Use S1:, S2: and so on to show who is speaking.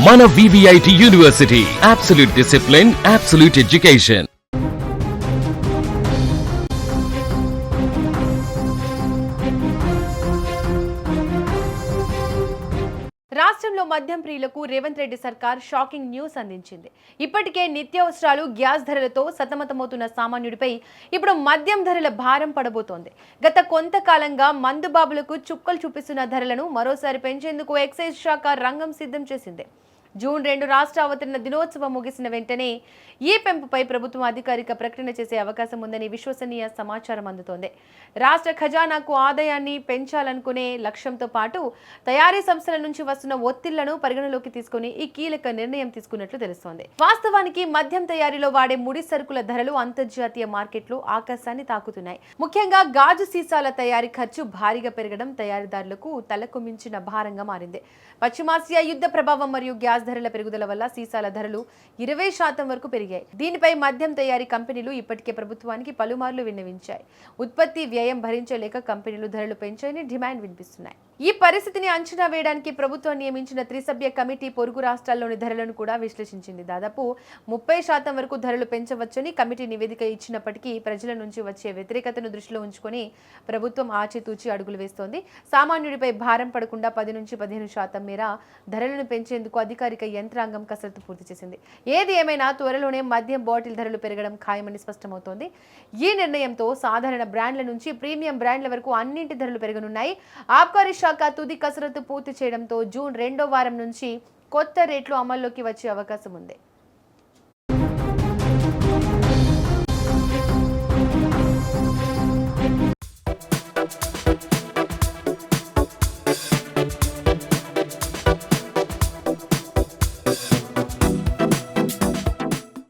S1: మన VVIT university, absolute discipline, absolute education.
S2: రాష్ట్రంలో మద్యం ప్రియులకు రేవంత్ రెడ్డి సర్కార్ షాకింగ్ న్యూస్ అందించింది. ఇప్పటికే నిత్యావసరాలు, గ్యాస్ ధరలతో సతమతమవుతున్న సామాన్యుడిపై ఇప్పుడు మద్యం ధరల భారం పడబోతోంది. గత కొంతకాలంగా మందుబాబులకు చుక్కలు చూపిస్తున్న ధరలను మరోసారి పెంచేందుకు ఎక్సైజ్ శాఖ రంగం సిద్ధం చేసింది. జూన్ 2 రాష్ట్ర అవతరణ దినోత్సవం ముగిసిన వెంటనే ఈ పెంపుపై ప్రభుత్వం అధికారిక ప్రకటన చేసే అవకాశం ఉందని విశ్వసనీయ సమాచారం అందుతోంది. రాష్ట్ర ఖజానాకు ఆదాయాన్ని పెంచాలనుకునే లక్ష్యంతో పాటు తయారీ సంస్థల నుంచి వస్తున్న ఒత్తిళ్లను పరిగణలోకి తీసుకుని ఈ కీలక నిర్ణయం తీసుకున్నట్లు తెలుస్తోంది. వాస్తవానికి మద్యం తయారీలో వాడే ముడి సరుకుల ధరలు అంతర్జాతీయ మార్కెట్లో ఆకాశాన్ని తాకుతున్నాయి. ముఖ్యంగా గాజు సీసాల తయారీ ఖర్చు భారీగా పెరగడం తయారీదారులకు తలకు మించిన భారంగా మారింది. పశ్చిమాసియా యుద్ధ ప్రభావం మరియు గ్యాస్ ధరల పెరుగుదల వల్ల సీసాల ధరలు 20% వరకు పెరిగాయి. దీనిపై మద్యం తయారీ కంపెనీలు ఇప్పటికే ప్రభుత్వానికి పలుమార్లు విన్నవించాయి. ఉత్పత్తి వ్యయం భరించలేక కంపెనీలు ధరలు పెంచాయని డిమాండ్ వినిపిస్తున్నాయి. ఈ పరిస్థితిని అంచనా వేయడానికి ప్రభుత్వం నియమించిన త్రిసభ్య కమిటీ పొరుగు రాష్ట్రాల్లోని ధరలను కూడా విశ్లేషించింది. దాదాపు 30% వరకు ధరలు పెంచవచ్చని కమిటీ నివేదిక ఇచ్చినప్పటికీ ప్రజల నుంచి వచ్చే వ్యతిరేకతను దృష్టిలో ఉంచుకొని ప్రభుత్వం ఆచితూచి అడుగులు వేస్తోంది. సామాన్యుడిపై భారం పడకుండా 10 నుంచి 15% మేర ధరలను పెంచేందుకు అధికారిక యంత్రాంగం కసరత్తు పూర్తి చేసింది. ఏది ఏమైనా త్వరలోనే మద్యం బాటిల్ ధరలు పెరగడం ఖాయమని స్పష్టమవుతోంది. ఈ నిర్ణయంతో సాధారణ బ్రాండ్ల నుంచి ప్రీమియం బ్రాండ్ల వరకు అన్నింటి ధరలు పెరగనున్నాయి. ఆబ్కారీ శాఖ తుది కసరత్తు పూర్తి చేయడంతో జూన్ 2వ వారం నుంచి కొత్త రేట్లు అమల్లోకి వచ్చే అవకాశం ఉంది.